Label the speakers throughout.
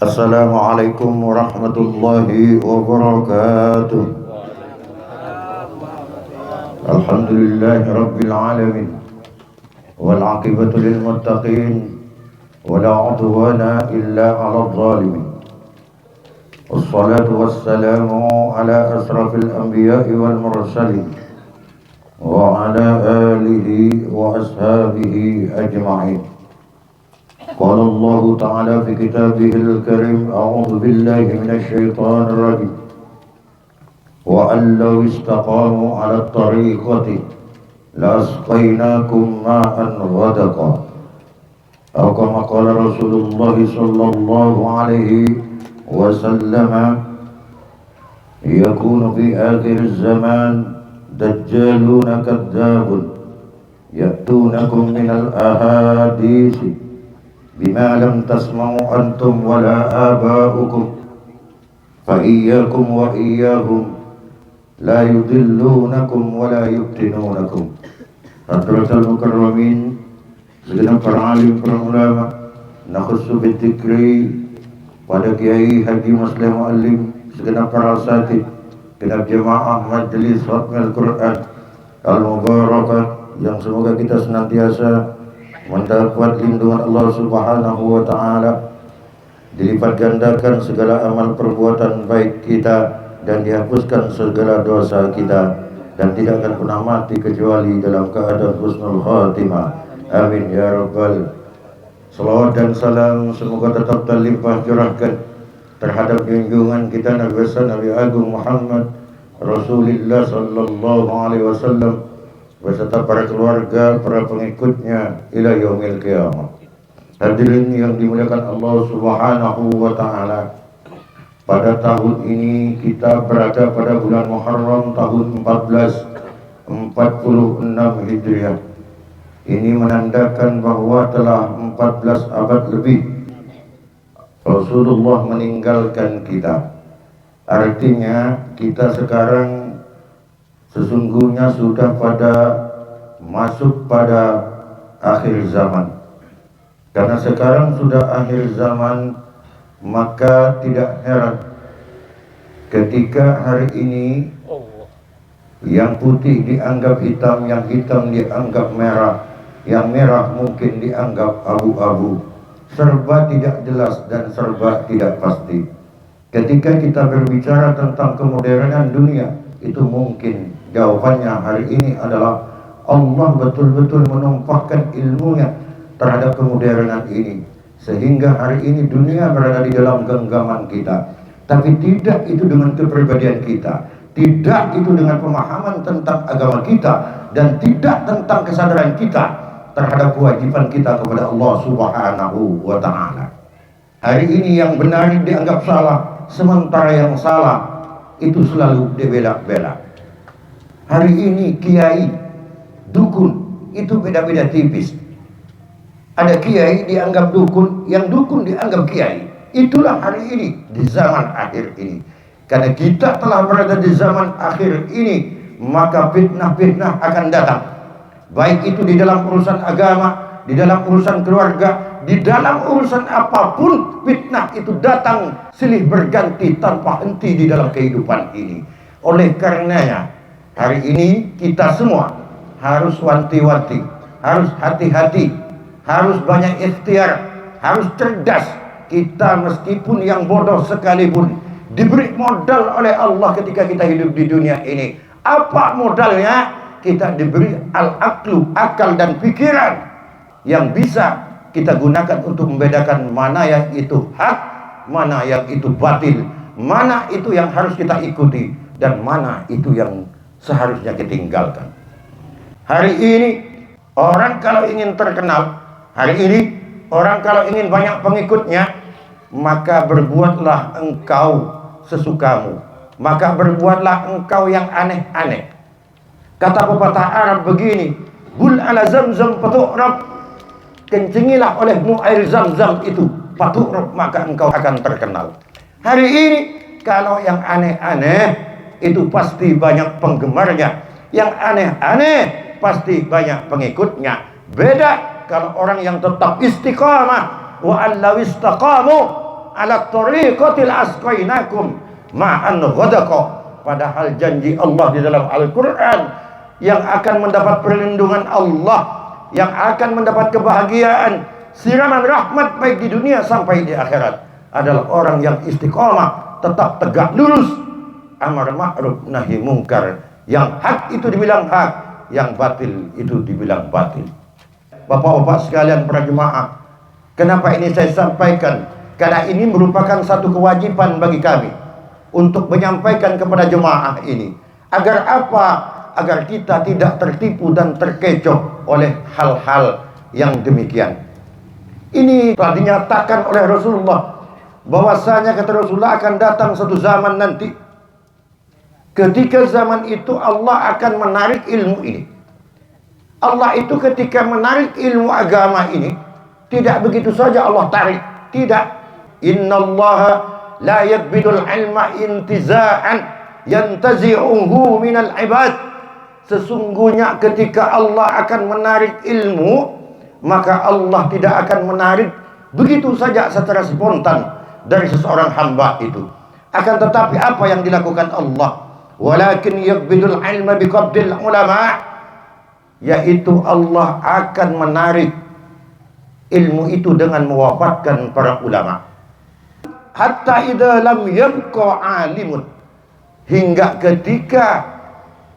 Speaker 1: Assalamualaikum warahmatullahi wabarakatuh. Alhamdulillahi rabbil alamin. Wal aqibatu lil muttaqin. Wala udwana illa 'alal zalimin. Wassalatu wassalamu ala asrafil anbiya'i wal mursalin wa ala alihi wa ashabihi ajma'in. Qala Allah Ta'ala fi kitabihil karim, a'udzu billahi minasy syaithanir rajim. Wa an law istaqamu 'ala at-tariqati la asqainakum ma'an ghadaqa. Aw kama qala Rasulullah sallallahu alaihi wasallam, yakunu fi akhir zaman dajjaluna kadzabun ya'tunakum minal ahadisi bima lam tasma'u antum wala aba'ukum fa iyyakum wa iyyahum la yudillunakum wala yuftinunakum. Hadratul mukarramin, segenap para alim, para ulama, nakhussu bidzikri pada Kiai Haji Muslim Muallim, segenap para asatidz, segenap jemaah majelis khatmil Quran al-mubarakah, yang semoga kita senantiasa mendapat lindungan Allah Subhanahu wa Ta'ala, dilipat gandakan segala amal perbuatan baik kita dan dihapuskan segala dosa kita, dan tidak akan pernah mati kecuali dalam keadaan husnul khatimah. Amin ya rabbal. Salawat dan salam semoga tetap terlimpah curahkan terhadap junjungan kita Nabi besar Nabi Agung Muhammad Rasulullah sallallahu alaihi wasallam beserta para keluarga, para pengikutnya ila yaumil qiyamah. Hadirin yang dimuliakan Allah Subhanahu wa Ta'ala, pada tahun ini kita berada pada bulan Muharram tahun 1446 Hijriah. Ini menandakan bahwa telah 14 abad lebih Rasulullah meninggalkan kita. Artinya kita sekarang sesungguhnya sudah masuk pada akhir zaman. Karena sekarang sudah akhir zaman, maka tidak heran ketika hari ini yang putih dianggap hitam, yang hitam dianggap merah, yang merah mungkin dianggap abu-abu, serba tidak jelas dan serba tidak pasti. Ketika kita berbicara tentang kemodernan dunia, itu mungkin jawabannya hari ini adalah Allah betul-betul menumpahkan ilmunya terhadap kemodernan ini, sehingga hari ini dunia berada di dalam genggaman kita. Tapi tidak itu dengan kepribadian kita, tidak itu dengan pemahaman tentang agama kita, dan tidak tentang kesadaran kita terhadap kewajiban kita kepada Allah Subhanahu wa Ta'ala. Hari ini yang benar dianggap salah, sementara yang salah itu selalu dibela-bela. Hari ini kiai, dukun itu beda-beda tipis. Ada kiai dianggap dukun, yang dukun dianggap kiai. Itulah hari ini di zaman akhir ini. Karena kita telah berada di zaman akhir ini, maka fitnah-fitnah akan datang. Baik itu di dalam urusan agama, di dalam urusan keluarga, di dalam urusan apapun, fitnah itu datang silih berganti tanpa henti di dalam kehidupan ini. Oleh karenanya, hari ini kita semua harus wanti-wanti, harus hati-hati, harus banyak ikhtiar, harus cerdas. Kita meskipun yang bodoh sekalipun diberi modal oleh Allah ketika kita hidup di dunia ini. Apa modalnya? Kita diberi al-aqlu, akal dan pikiran yang bisa kita gunakan untuk membedakan mana yang itu hak, mana yang itu batil, mana itu yang harus kita ikuti, dan mana itu yang seharusnya kita tinggalkan. Hari ini orang kalau ingin terkenal, hari ini orang kalau ingin banyak pengikutnya, maka berbuatlah engkau sesukamu, maka berbuatlah engkau yang aneh-aneh. Kata pepatah Arab begini, bul ala zamzam patu'rab, kencengilah olehmu air zam-zam itu, patu'rab, maka engkau akan terkenal. Hari ini kalau yang aneh-aneh itu pasti banyak penggemarnya, yang aneh-aneh pasti banyak pengikutnya. Beda kalau orang yang tetap istiqamah, wa allaw istaqamu, ala tariqatil asqainakum ma'an ghadaqa. Padahal janji Allah di dalam Al-Quran, yang akan mendapat perlindungan Allah, yang akan mendapat kebahagiaan, siraman rahmat baik di dunia sampai di akhirat, adalah orang yang istiqomah, tetap tegak lurus, amar ma'ruf nahi mungkar. Yang hak itu dibilang hak, yang batil itu dibilang batil. Bapak-bapak sekalian para jemaah, kenapa ini saya sampaikan? Karena ini merupakan satu kewajiban bagi kami untuk menyampaikan kepada jemaah ini. Agar apa? Agar kita tidak tertipu dan terkecoh oleh hal-hal yang demikian. Ini telah dinyatakan oleh Rasulullah, bahwasanya kata Rasulullah akan datang satu zaman nanti, ketika zaman itu Allah akan menarik ilmu ini. Allah itu ketika menarik ilmu agama ini, tidak begitu saja Allah tarik. Tidak. Innallaha la yakbidul ilma intiza'an yantazi'uhu minal ibad. Sesungguhnya ketika Allah akan menarik ilmu, maka Allah tidak akan menarik begitu saja secara spontan dari seseorang hamba itu. Akan tetapi apa yang dilakukan Allah? Walakin yakbidul ilma biqabdil ulama, yaitu Allah akan menarik ilmu itu dengan mewafatkan para ulama. Hatta idza lam yabqa alimun, hingga ketika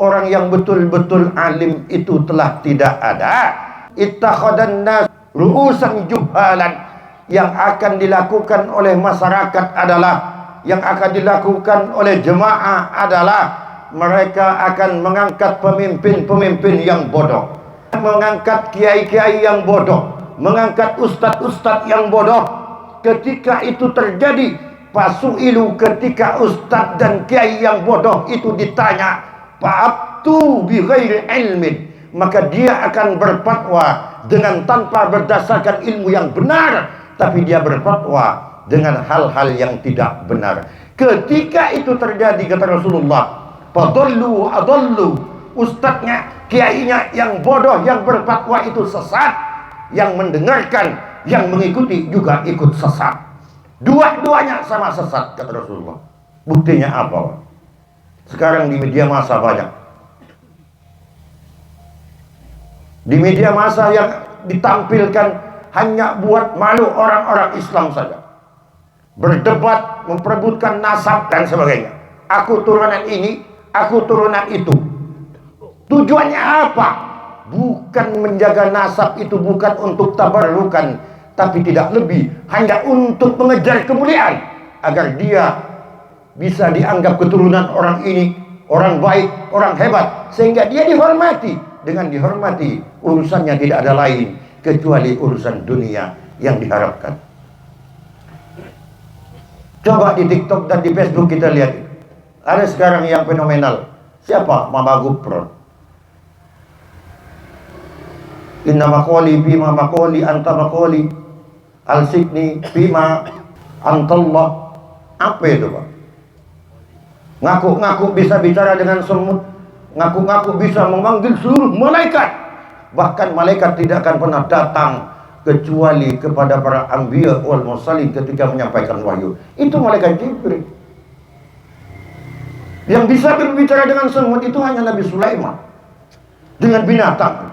Speaker 1: orang yang betul-betul alim itu telah tidak ada, ittakhadan nas ru'usan juhalan. Yang akan dilakukan oleh masyarakat adalah, yang akan dilakukan oleh jemaah adalah, mereka akan mengangkat pemimpin-pemimpin yang bodoh, mengangkat kiai-kiai yang bodoh, mengangkat ustadz-ustadz yang bodoh. Ketika itu terjadi, fasu'ilu, ketika ustadz dan kiai yang bodoh itu ditanya, fa'abtu bi ghairi ilmin, maka dia akan berfatwa dengan tanpa berdasarkan ilmu yang benar, tapi dia berfatwa dengan hal-hal yang tidak benar. Ketika itu terjadi, kata Rasulullah, fadallu adallu, ustadznya, kiainya yang bodoh yang berfatwa itu sesat, yang mendengarkan, yang mengikuti juga ikut sesat. Dua-duanya sama sesat, kata Rasulullah. Buktinya apa? Sekarang di media massa banyak. Di media massa yang ditampilkan hanya buat malu orang-orang Islam saja. Berdebat, memperebutkan nasab dan sebagainya. Aku turunan ini, aku turunan itu. Tujuannya apa? Bukan menjaga nasab itu, bukan untuk tabarukan, tapi tidak lebih, hanya untuk mengejar kemuliaan, agar dia bisa dianggap keturunan orang ini, orang baik, orang hebat, sehingga dia dihormati. Dengan dihormati, urusannya tidak ada lain kecuali urusan dunia yang diharapkan. Coba di TikTok dan di Facebook kita lihat, ada sekarang yang fenomenal. Siapa? Mama Gupron. Inna maqali bima maqali anta maqali al-sikni bima antallah. Apa itu, Pak? Ngaku-ngaku bisa bicara dengan semut, ngaku-ngaku bisa memanggil seluruh malaikat. Bahkan malaikat tidak akan pernah datang kecuali kepada para anbiya wal mursalin ketika menyampaikan wahyu. Itu malaikat Jibril. Yang bisa berbicara dengan semut itu hanya Nabi Sulaiman dengan binatang.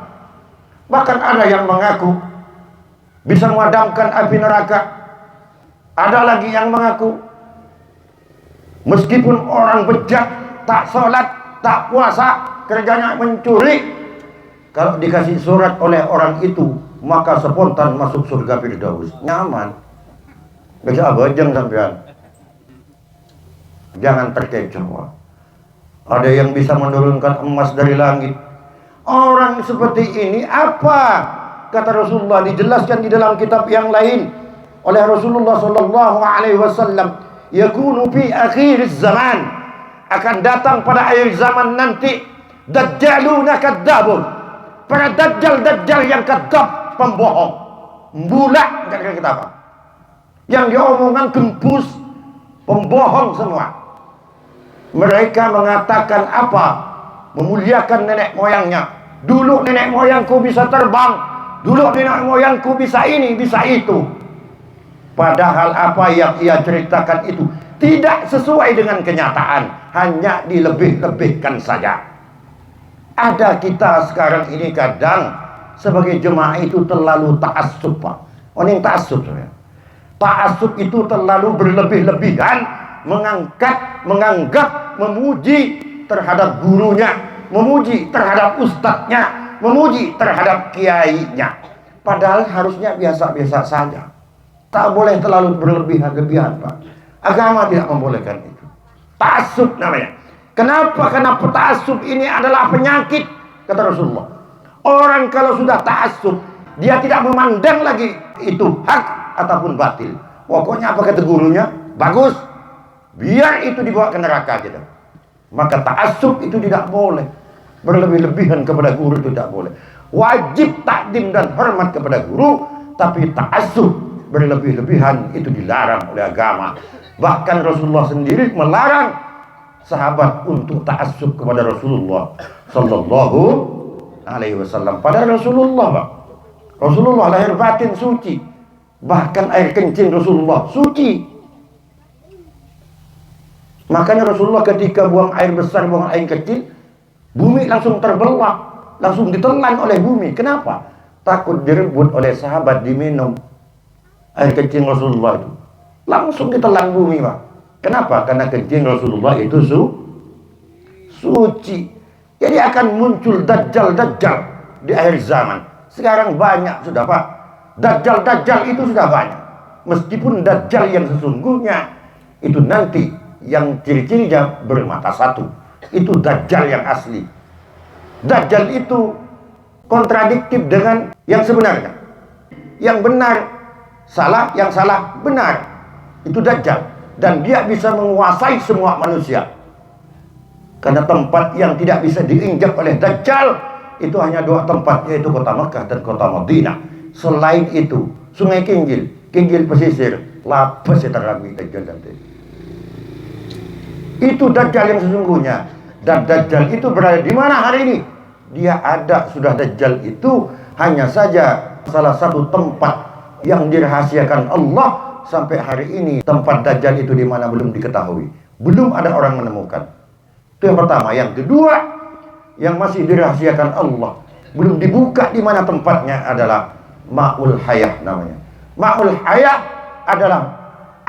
Speaker 1: Bahkan ada yang mengaku bisa memadamkan api neraka. Ada lagi yang mengaku meskipun orang bejat, tak sholat, tak puasa, kerjanya mencuri, kalau dikasih surat oleh orang itu, maka spontan masuk surga Firdaus. Nyaman. Bisa bajang sampean. Jangan terkecoh. Ada yang bisa menurunkan emas dari langit. Orang seperti ini apa? Kata Rasulullah, dijelaskan di dalam kitab yang lain oleh Rasulullah sallallahu alaihi wasallam, yakunu fi akhir zaman, akan datang pada akhir zaman nanti dajjaluna kadzabun, para dajjal yang kadzab, pembohong, mbulak, kata kita apa? Yang diomongan gembus, pembohong semua. Mereka mengatakan apa? Memuliakan nenek moyangnya. Dulu nenek moyangku bisa terbang, dulu nenek moyangku bisa ini, bisa itu. Padahal apa yang ia ceritakan itu tidak sesuai dengan kenyataan, hanya dilebih-lebihkan saja. Ada kita sekarang ini kadang sebagai jemaah itu terlalu ta'assub, Pak. Orang yang ta'assub, ta'assub itu terlalu berlebih-lebihan, menganggap, memuji terhadap gurunya, memuji terhadap ustadznya, memuji terhadap kiainya. Padahal harusnya biasa-biasa saja. Tak boleh terlalu berlebihan-lebihan, Pak. Agama tidak membolehkan itu. Ta'assub namanya. Kenapa? Karena ta'assub ini adalah penyakit, kata Rasulullah. Orang kalau sudah ta'assub, dia tidak memandang lagi itu hak ataupun batil. Pokoknya apa kata gurunya? Bagus. Biar itu dibawa ke neraka kita. Maka ta'assub itu tidak boleh. Berlebih-lebihan kepada guru itu tidak boleh. Wajib takdim dan hormat kepada guru, tapi ta'assub berlebih-lebihan itu dilarang oleh agama. Bahkan Rasulullah sendiri melarang sahabat untuk ta'assub kepada Rasulullah sallallahu alaihi wasallam. Padahal Rasulullah, Pak, Rasulullah lahir batin suci. Bahkan air kencing Rasulullah suci. Makanya Rasulullah ketika buang air besar, buang air kecil, bumi langsung terbelah, langsung ditelan oleh bumi. Kenapa? Takut direbut oleh sahabat, diminum air kencing Rasulullah itu. Langsung ditelan bumi, Pak. Kenapa? Karena kencing Rasulullah itu suci. Jadi akan muncul dajjal-dajjal di akhir zaman. Sekarang banyak sudah, Pak. Dajjal-dajjal itu sudah banyak. Meskipun dajjal yang sesungguhnya itu nanti yang ciri-cirinya bermata satu. Itu dajjal yang asli. Dajjal itu kontradiktif dengan yang sebenarnya. Yang benar salah, yang salah benar. Itu dajjal. Dan dia bisa menguasai semua manusia. Karena tempat yang tidak bisa diinjak oleh dajjal itu hanya dua tempat, yaitu kota Mekah dan kota Madinah. Selain itu, Sungai Kinjil, Kinjil pesisir, lapis terlebih dajjal nanti. Itu dajjal yang sesungguhnya. Dan dajjal itu berada di mana hari ini? Dia ada, sudah. Dajjal itu hanya saja salah satu tempat yang dirahasiakan Allah. Sampai hari ini tempat dajjal itu di mana belum diketahui. Belum ada orang menemukan. Itu yang pertama. Yang kedua, yang masih dirahasiakan Allah, belum dibuka di mana tempatnya, adalah Ma'ul Hayah namanya. Ma'ul Hayah adalah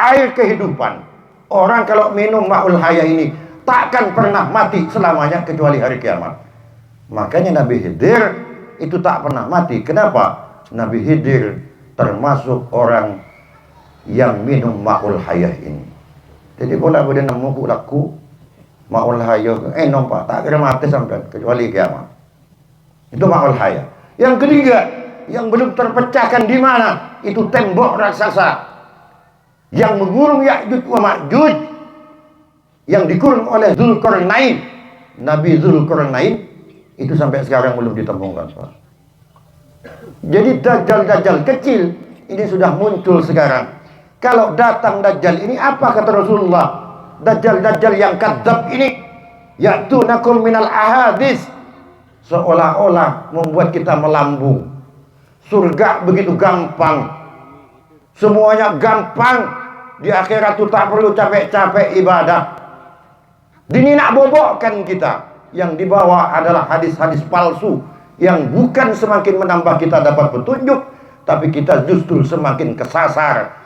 Speaker 1: air kehidupan. Orang kalau minum Ma'ul Hayah ini takkan pernah mati selamanya kecuali hari kiamat. Makanya Nabi Khidir itu tak pernah mati. Kenapa? Nabi Khidir termasuk orang yang minum Ma'ul Hayah ini. Jadi kalau boleh nemu laku Ma'ul Hayah, nampak tak kira mati sampai kecuali kiamat. Itu Ma'ul Hayah. Yang ketiga, yang belum terpecahkan di mana? Itu tembok raksasa yang mengurung Ya'juj wa Ma'juj, yang dikurung oleh Dzulqarnain. Nabi Dzulqarnain itu sampai sekarang belum ditemukan, Pak. Jadi dajjal-dajjal kecil ini sudah muncul sekarang. Kalau datang dajjal ini, apa kata Rasulullah? Dajjal-dajjal yang kadzab ini ya'tunakum minal ahadis, seolah-olah membuat kita melambung. Surga begitu gampang, semuanya gampang. Di akhirat itu tak perlu capek-capek ibadah. Dininak bobokkan kita. Yang dibawa adalah hadis-hadis palsu yang bukan semakin menambah kita dapat petunjuk, tapi kita justru semakin kesasar,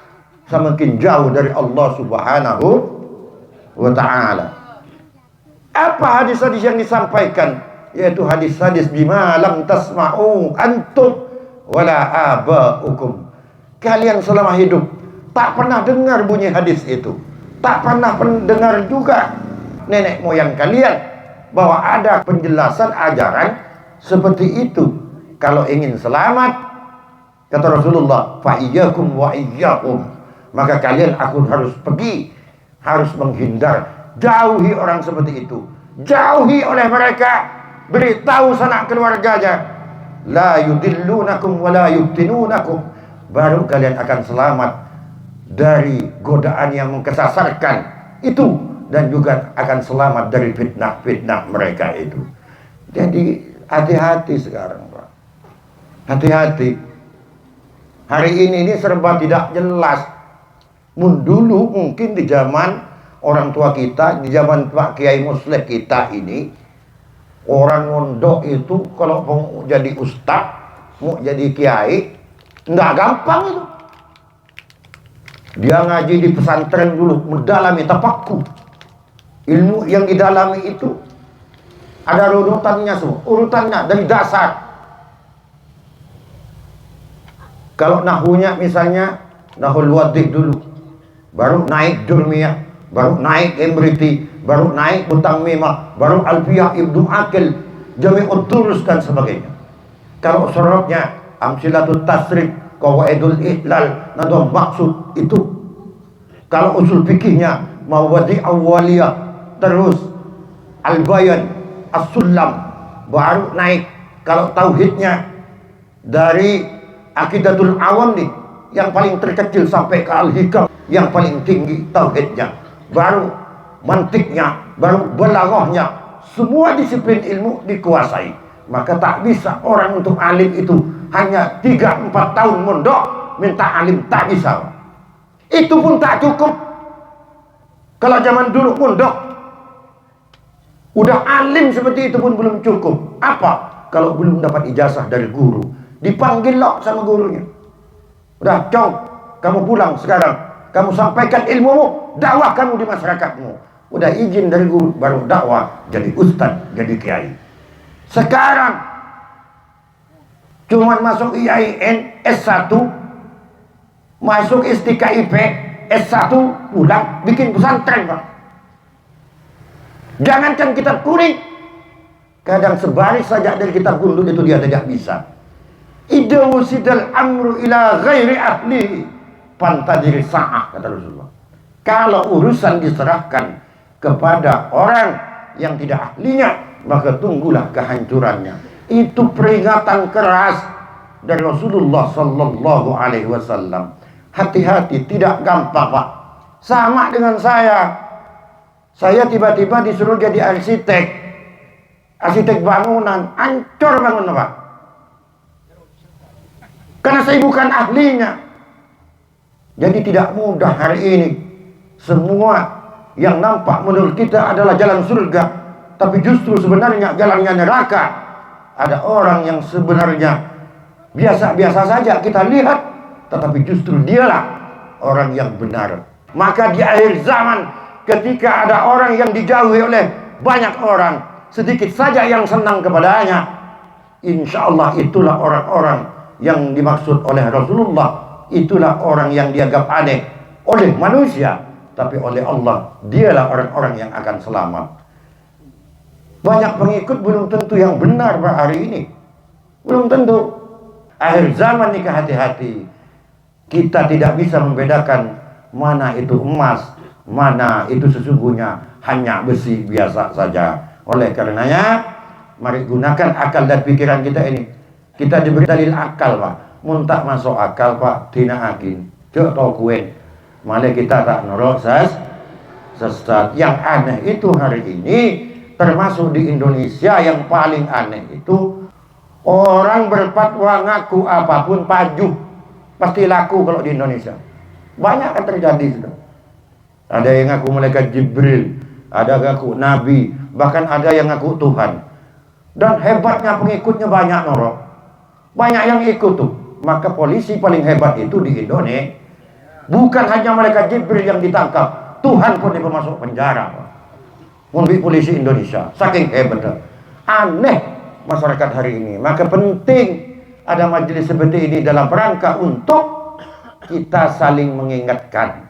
Speaker 1: semakin jauh dari Allah Subhanahu wa ta'ala. Apa hadis-hadis yang disampaikan? Yaitu hadis-hadis bima lam tasma'u antum wala aba'ukum. Kalian selama hidup tak pernah dengar bunyi hadis itu. Tak pernah dengar juga nenek moyang kalian bahwa ada penjelasan ajaran seperti itu. Kalau ingin selamat, kata Rasulullah, fa iyyakum wa iyyakum, maka kalian aku harus pergi, harus menghindar, jauhi orang seperti itu, jauhi oleh mereka, beritahu sanak keluarganya, la yudillunakum wa la yuftinunakum, baru kalian akan selamat dari godaan yang mengkesasarkan itu, dan juga akan selamat dari fitnah-fitnah mereka itu. Jadi hati-hati sekarang, Pak. Hati-hati. Hari ini serba tidak jelas. Mun dulu mungkin di zaman orang tua kita, di zaman Pak Kiai Musleh kita ini, orang mondok itu kalau mau jadi ustaz, mau jadi kiai, nggak gampang itu. Dia ngaji di pesantren dulu, mendalami tapaku. Ilmu yang didalami itu ada urutannya semua, urutannya dari dasar. Kalau nahunya misalnya nahul wadih dulu, baru naik durmiyah, baru naik emriti, baru naik utang mimah, baru alfiyah ibnu akil, jami'ud durus dan sebagainya. Kalau sorotnya amsilatul tasrif, qawaidul ihlal, nadhah maksud itu. Kalau usul fikihnya mawadi awaliyah, terus al-bayan, as-sulam, baru naik. Kalau tauhidnya dari akidatul awam nih, yang paling terkecil sampai ke al-hikam, yang paling tinggi tauhidnya, baru mantiknya, baru balaghahnya, semua disiplin ilmu dikuasai. Maka tak bisa orang untuk alim itu hanya 3-4 tahun mondok minta alim, tak bisa. Itu pun tak cukup. Kalau zaman dulu mondok udah alim seperti itu pun belum cukup. Apa? Kalau belum dapat ijazah dari guru, dipanggil loh sama gurunya. Udah, cong, kamu pulang sekarang, kamu sampaikan ilmumu, dakwah kamu di masyarakatmu. Udah izin dari guru, baru dakwah, jadi ustaz, jadi kiai. Sekarang cuman masuk IAIN S1, masuk STKIP S1, pulang bikin pesantren, Pak. Jangankan kitab kuning, kadang sebaris saja dari kitab gundul itu dia tidak bisa. Idza wusidal amru ila ghairi ahli pantadir sa'ah, kata Rasulullah. Kalau urusan diserahkan kepada orang yang tidak ahlinya, maka tunggulah kehancurannya. Itu peringatan keras dari Rasulullah sallallahu alaihi wasallam. Hati-hati, tidak gampang, Pak. Sama dengan saya. Saya tiba-tiba disuruh jadi arsitek. Arsitek bangunan, hancur bangunan, Pak. Karena saya bukan ahlinya. Jadi tidak mudah hari ini. Semua yang nampak menurut kita adalah jalan surga, tapi justru sebenarnya jalannya neraka. Ada orang yang sebenarnya biasa-biasa saja kita lihat, tetapi justru dialah orang yang benar. Maka di akhir zaman, ketika ada orang yang dijauhi oleh banyak orang, sedikit saja yang senang kepadanya, insya Allah itulah orang-orang yang dimaksud oleh Rasulullah. Itulah orang yang dianggap aneh oleh manusia, tapi oleh Allah dialah orang-orang yang akan selamat. Banyak pengikut belum tentu yang benar, Pak, hari ini. Belum tentu. Akhir zaman nih, hati-hati. Kita tidak bisa membedakan mana itu emas, mana itu sesungguhnya hanya besi biasa saja. Oleh karenanya, mari gunakan akal dan pikiran kita ini. Kita diberi dalil akal, Pak. Muntah masuk akal, Pak, tina akin. Cok tau kuen. Malah kita tak norok sesat. Yang aneh itu hari ini, termasuk di Indonesia, yang paling aneh itu orang berfatwa ngaku apapun pajuh pasti laku. Kalau di Indonesia banyak kan terjadi sudah. Ada yang ngaku malaikat Jibril, ada yang ngaku Nabi, bahkan ada yang ngaku Tuhan. Dan hebatnya pengikutnya banyak, norok. Banyak yang ikut tuh. Maka polisi paling hebat itu di Indonesia bukan hanya malaikat Jibril yang ditangkap, Tuhan pun dimasuk penjara. Untuk polisi Indonesia saking hebatnya. Aneh masyarakat hari ini. Maka penting ada majelis seperti ini dalam rangka untuk kita saling mengingatkan.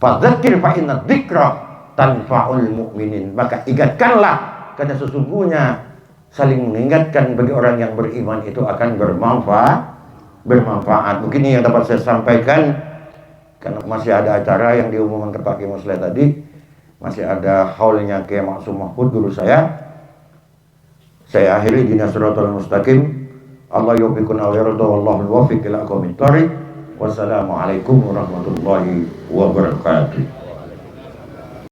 Speaker 1: Fadzakir fa inna dzikra tanfa'ul mu'minin. Maka ingatkanlah, karena sesungguhnya saling mengingatkan bagi orang yang beriman itu akan bermanfaat. Mungkin ini yang dapat saya sampaikan, karena masih ada acara yang diumumkan ke Pak Kiai Musleh tadi, masih ada haulnya Kiai Maksum Mahfud, guru saya. Saya akhiri di Nasratul Mustaqim. Allah yubiquna wa yarda wallahu al-wafiq ila aqwamit thariq. Wassalamualaikum warahmatullahi wabarakatuh.